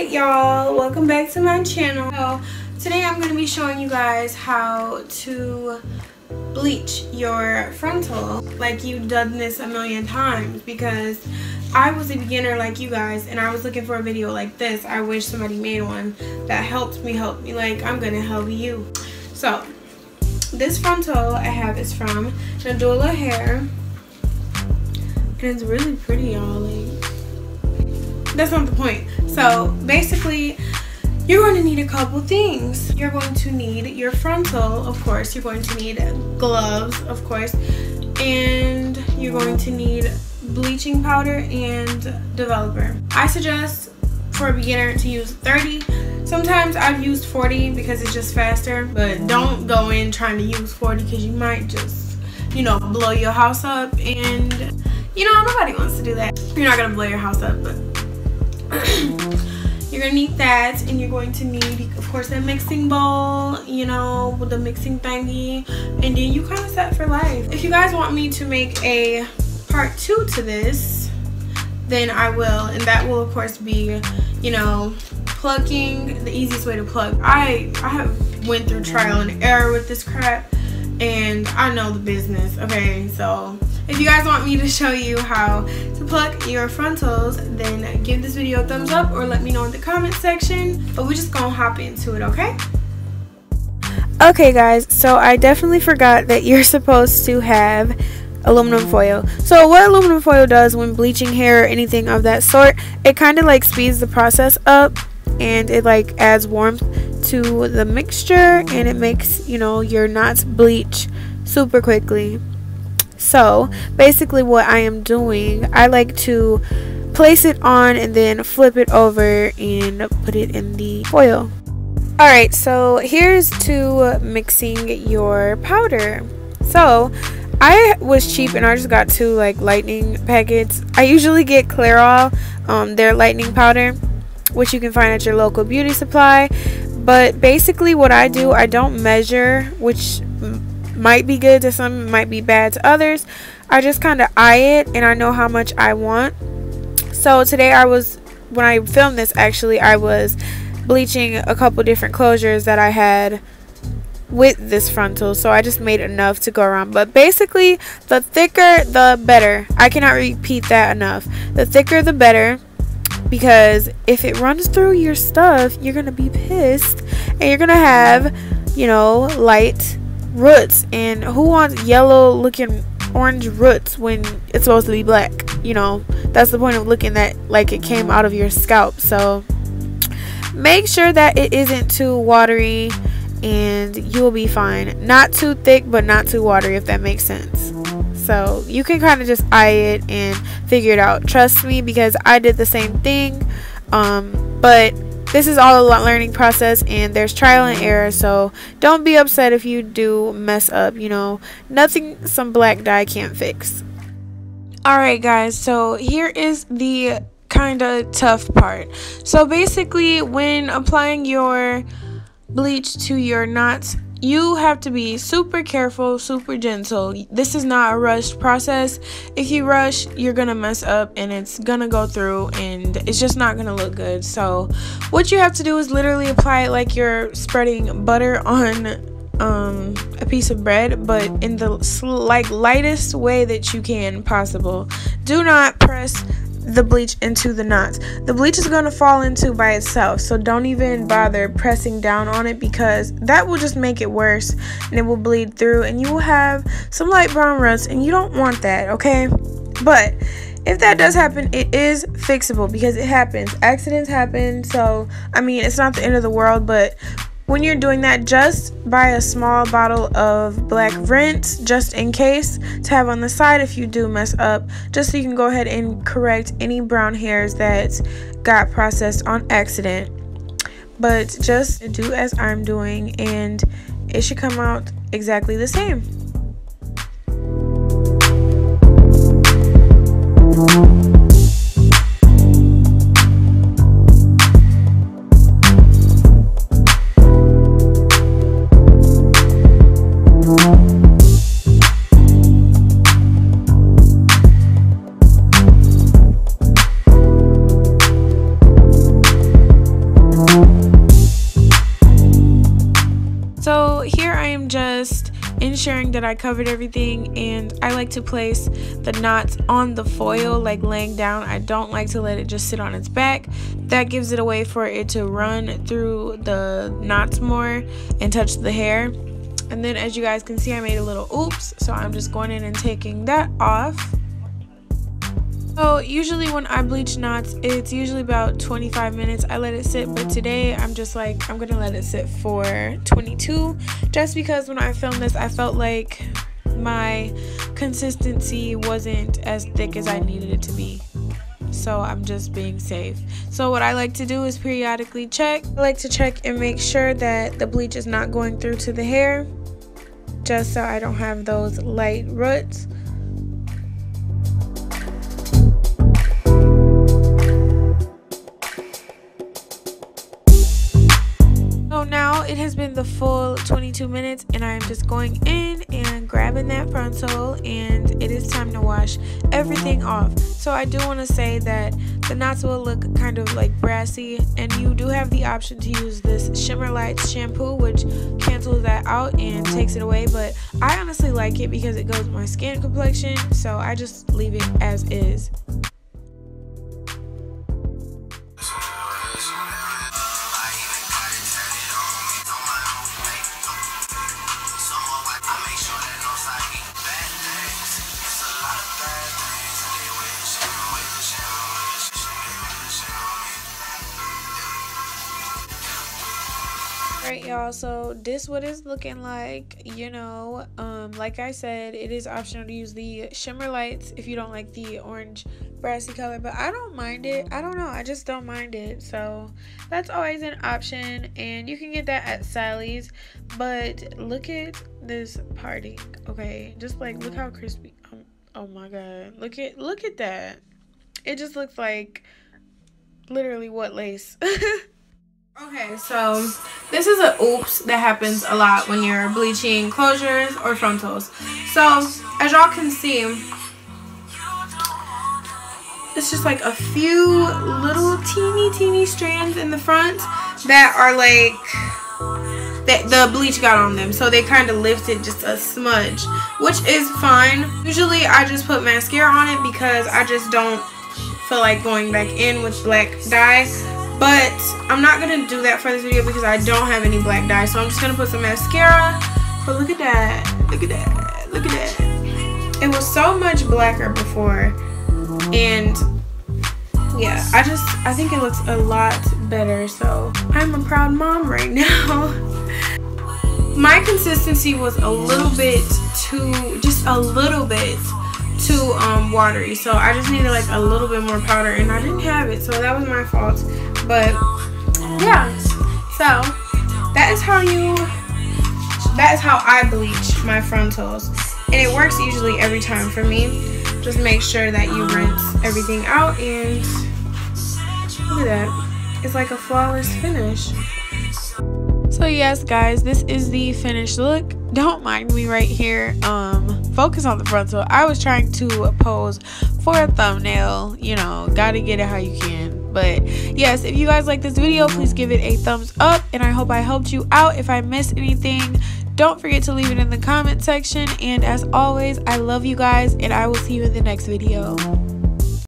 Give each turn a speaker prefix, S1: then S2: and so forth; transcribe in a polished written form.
S1: Alright y'all, welcome back to my channel. So today I'm going to be showing you guys how to bleach your frontal like you've done this a million times, because I was a beginner like you guys and I was looking for a video like this. I wish somebody made one that helped me like I'm going to help you. So this frontal I have is from Nadula Hair and it's really pretty, y'all. Like, that's not the point. So basically you're going to need a couple things. You're going to need your frontal, of course. You're going to need gloves, of course, and you're going to need bleaching powder and developer. I suggest for a beginner to use 30. Sometimes I've used 40 because it's just faster, but don't go in trying to use 40 because you might just, you know, blow your house up, and you know, nobody wants to do that. You're not gonna blow your house up, but you're gonna need that, and you're going to need, of course, a mixing bowl, you know, with the mixing thingy, and then you kind of set for life. If you guys want me to make a part 2 to this, then I will, and that will of course be, you know, plugging, the easiest way to plug. I have went through trial and error with this crap, and I know the business. Okay, so if you guys want me to show you how to plug your frontals, then give this video a thumbs up or let me know in the comment section. But we're just gonna hop into it, okay? Okay guys, so I definitely forgot that you're supposed to have aluminum foil. So what aluminum foil does when bleaching hair or anything of that sort, it kind of like speeds the process up, and it like adds warmth to the mixture, and it makes, you know, your knots bleach super quickly. So basically what I am doing, I like to place it on and then flip it over and put it in the foil. Alright, so here's to mixing your powder. So I was cheap and I just got 2 like lightning packets. I usually get Clairol, their lightning powder, which you can find at your local beauty supply. But basically what I do, I don't measure, which might be good to some, might be bad to others. I just kind of eye it and I know how much I want. So today when I filmed this, actually I was bleaching a couple different closures that I had with this frontal, so I just made enough to go around. But basically the thicker the better. I cannot repeat that enough. The thicker the better, because if it runs through your stuff, you're gonna be pissed and you're gonna have, you know, light roots. And who wants yellow looking orange roots when it's supposed to be black? You know, that's the point of looking at like it came out of your scalp. So make sure that it isn't too watery and you will be fine. Not too thick but not too watery, if that makes sense. So you can kind of just eye it and figure it out. Trust me, because I did the same thing. But this is all a learning process and there's trial and error, so don't be upset if you do mess up. You know, nothing some black dye can't fix. Alright guys, so here is the kind of tough part. So basically when applying your bleach to your knots, you have to be super careful, super gentle. This is not a rushed process. If you rush, you're gonna mess up and it's gonna go through and it's just not gonna look good. So what you have to do is literally apply it like you're spreading butter on a piece of bread, but in the like lightest way that you can possible. Do not press the bleach into the knots. The bleach is going to fall into by itself, so don't even bother pressing down on it, because that will just make it worse and it will bleed through and you will have some light brown roots, and you don't want that, okay? But if that does happen, it is fixable, because it happens. Accidents happen, so I mean, it's not the end of the world. But when you're doing that, just buy a small bottle of black rinse just in case to have on the side if you do mess up, just so you can go ahead and correct any brown hairs that got processed on accident. But just do as I'm doing and it should come out exactly the same. ensuring that I covered everything, and I like to place the knots on the foil, like laying down. I don't like to let it just sit on its back. That gives it a way for it to run through the knots more and touch the hair. And then as you guys can see, I made a little oops, so I'm just going in and taking that off. So usually when I bleach knots, it's usually about 25 minutes. I let it sit, but today I'm just like, I'm gonna let it sit for 22, just because when I filmed this, I felt like my consistency wasn't as thick as I needed it to be. So I'm just being safe. So what I like to do is periodically check. I like to check and make sure that the bleach is not going through to the hair, just so I don't have those light roots. So now it has been the full 22 minutes and I'm just going in and grabbing that frontal, and it is time to wash everything off. So I do want to say that the knots will look kind of like brassy, and you do have the option to use this Shimmer Lights shampoo, which cancels that out and takes it away, but I honestly like it because it goes with my skin complexion, so I just leave it as is. Alright y'all, so this what it's looking like, you know. Like I said, it is optional to use the Shimmer Lights if you don't like the orange brassy color, but I don't mind it. I don't know, I just don't mind it, so that's always an option, and you can get that at Sally's. But look at this parting, okay? Just like, look how crispy. Oh my god, look at that. It just looks like literally what, lace. Okay, so this is a oops that happens a lot when you're bleaching closures or frontals. So as y'all can see, it's just like a few little teeny strands in the front that are like that the bleach got on them, so they kind of lifted just a smudge, which is fine. Usually I just put mascara on it because I just don't feel like going back in with black dye. But I'm not going to do that for this video because I don't have any black dye. So I'm just going to put some mascara. But look at that. Look at that. Look at that. It was so much blacker before. And yeah, I think it looks a lot better. So I'm a proud mom right now. My consistency was a little bit too, just a little bit too watery, so I just needed like a little bit more powder, and I didn't have it, so that was my fault. But yeah, so that is how I bleach my frontals, and it works usually every time for me. Just make sure that you rinse everything out, and look at that, it's like a flawless finish. So yes guys, this is the finished look. Don't mind me right here. Focus on the frontal. I was trying to pose for a thumbnail, you know, gotta get it how you can. But yes, if you guys like this video, please give it a thumbs up, and I hope I helped you out. If I missed anything, don't forget to leave it in the comment section, and as always, I love you guys, and I will see you in the next video.